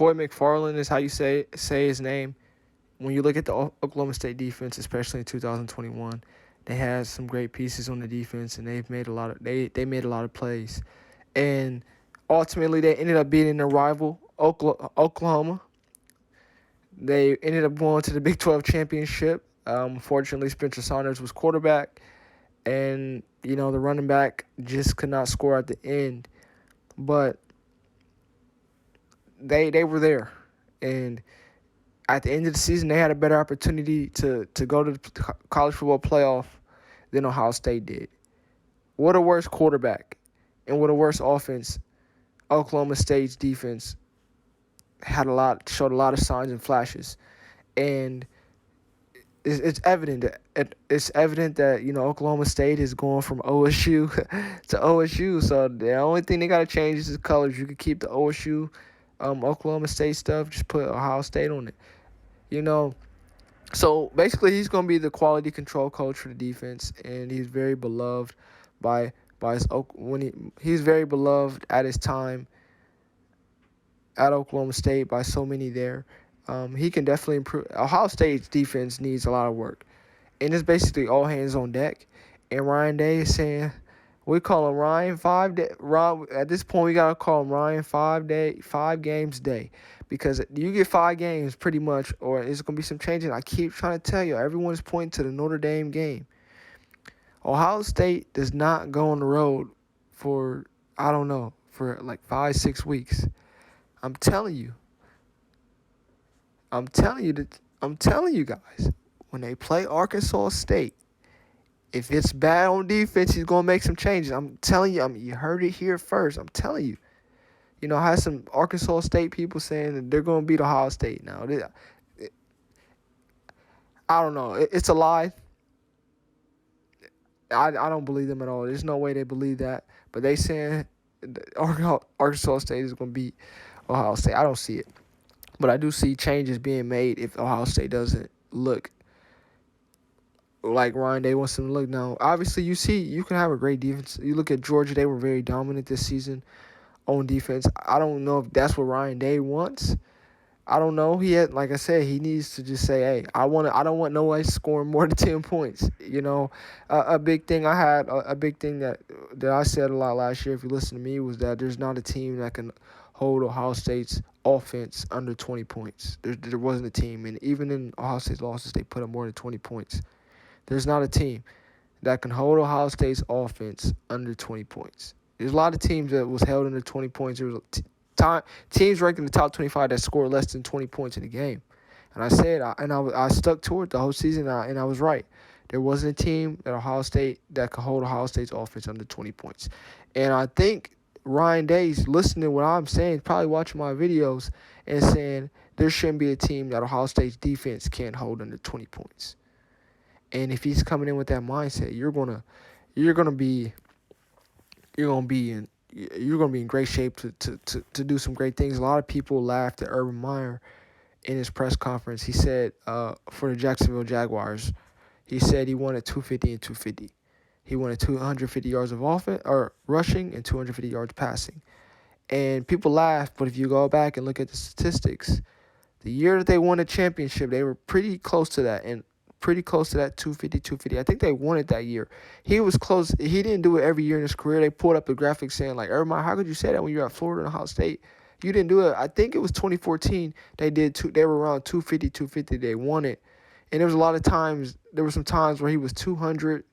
Koy McFarland is how you say his name. When you look at the Oklahoma State defense, especially in 2021, they had some great pieces on the defense, and they made a lot of plays, and ultimately they ended up beating their rival Oklahoma. They ended up going to the Big 12 championship. Fortunately, Spencer Saunders was quarterback, and the running back just could not score at the end, but they were there, and at the end of the season, they had a better opportunity to go to the college football playoff than Ohio State did. What a worse quarterback and what a worse offense. Oklahoma State's defense showed a lot of signs and flashes, and it's evident that Oklahoma State is going from OSU to OSU. So the only thing they got to change is the colors. You could keep the OSU, Oklahoma State stuff. Just put Ohio State on it. So basically, he's going to be the quality control coach for the defense, and he's very beloved he's very beloved at his time at Oklahoma State by so many there. He can definitely improve. Ohio State's defense needs a lot of work, and it's basically all hands on deck. And Ryan Day is saying, we call him Ryan 5 day. At this point, we gotta call him Ryan 5 games day, because you get 5 games pretty much, or it's gonna be some changes. I keep trying to tell you, everyone's pointing to the Notre Dame game. Ohio State does not go on the road for like 5-6 weeks. I'm telling you guys, when they play Arkansas State, if it's bad on defense, he's going to make some changes. I'm telling you, you heard it here first. I'm telling you. I had some Arkansas State people saying that they're going to beat Ohio State now. I don't know. It's a lie. I don't believe them at all. There's no way they believe that. But they saying Arkansas State is going to beat Ohio State. I don't see it. But I do see changes being made if Ohio State doesn't look like Ryan Day wants them to look. Now, obviously, you can have a great defense. You look at Georgia; they were very dominant this season on defense. I don't know if that's what Ryan Day wants. I don't know. Like I said, he needs to just say, "Hey, I don't want nobody scoring more than 10 points." A big thing that I said a lot last year, if you listen to me, was that there's not a team that can hold Ohio State's offense under 20 points. There wasn't a team, and even in Ohio State's losses, they put up more than 20 points. There's not a team that can hold Ohio State's offense under 20 points. There's a lot of teams that was held under 20 points. There was teams ranked in the top 25 that scored less than 20 points in a game. And I said, I stuck to it the whole season, and I was right. There wasn't a team that could hold Ohio State's offense under 20 points. And I think Ryan Day's listening to what I'm saying, probably watching my videos, and saying there shouldn't be a team that Ohio State's defense can't hold under 20 points. And if he's coming in with that mindset, you're gonna be in great shape to do some great things. A lot of people laughed at Urban Meyer in his press conference. He said for the Jacksonville Jaguars, he said he wanted 250 and 250. He wanted 250 yards of offense or rushing and 250 yards passing. And people laughed, but if you go back and look at the statistics, the year that they won the championship, they were pretty close to that, and pretty close to that 250. I think they won it that year. He was close. He didn't do it every year in his career. They pulled up the graphics saying, like, Urban, how could you say that when you're at Florida and Ohio State? You didn't do it. I think it was 2014. They were around 250. They won it. And there were some times where he was 200,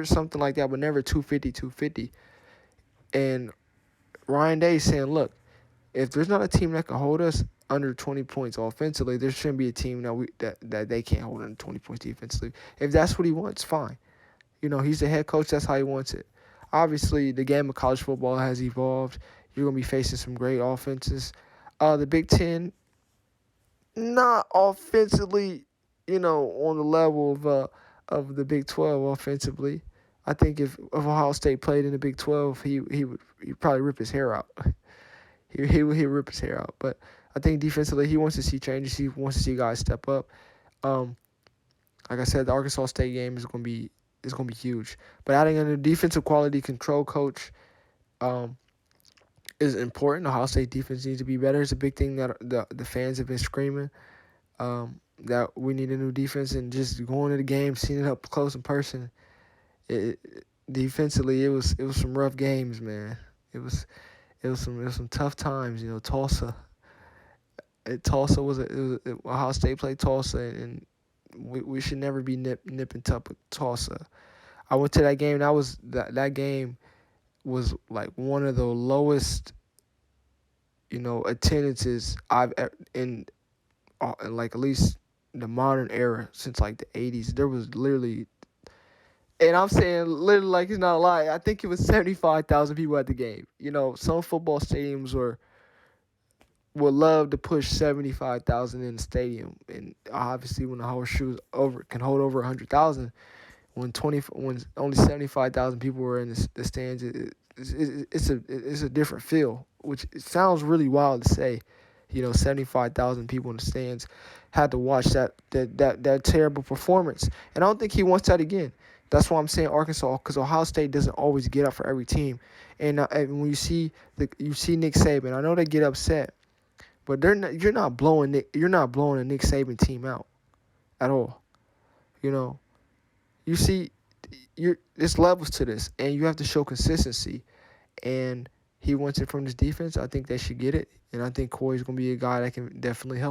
something like that, but never 250. And Ryan Day saying, look, if there's not a team that can hold us under 20 points offensively, there shouldn't be a team that they can't hold under 20 points defensively. If that's what he wants, fine. He's the head coach. That's how he wants it. Obviously, the game of college football has evolved. You're going to be facing some great offenses. The Big Ten, not offensively, on the level of the Big 12 offensively. I think if Ohio State played in the Big 12, he'd probably rip his hair out. He'd rip his hair out. But I think defensively, he wants to see changes. He wants to see guys step up. Like I said, the Arkansas State game is going to be huge. But adding in a defensive quality control coach, is important. Ohio State defense needs to be better. It's a big thing that the fans have been screaming, that we need a new defense, and just going to the game, seeing it up close in person. Defensively, it was some rough games, man. It was it was some tough times. Tulsa Ohio State played Tulsa, and we should never be nipping tuck with Tulsa. I went to that game. That game was like one of the lowest, attendances I've ever in like at least the modern era since like the 80s. There was literally, and I'm saying literally like it's not a lie. I think it was 75,000 people at the game. Some football stadiums would love to push 75,000 in the stadium, and obviously when the horseshoes over can hold over 100,000, when only 75,000 people were in the stands, it's a different feel, which it sounds really wild to say. 75,000 people in the stands had to watch that terrible performance, and I don't think he wants that again. That's why I'm saying Arkansas, because Ohio State doesn't always get up for every team, and when you see Nick Saban, I know they get upset, but you're not blowing a Nick Saban team out at all. You see, there's levels to this, and you have to show consistency. And he wants it from his defense. I think they should get it, and I think Koy's going to be a guy that can definitely help.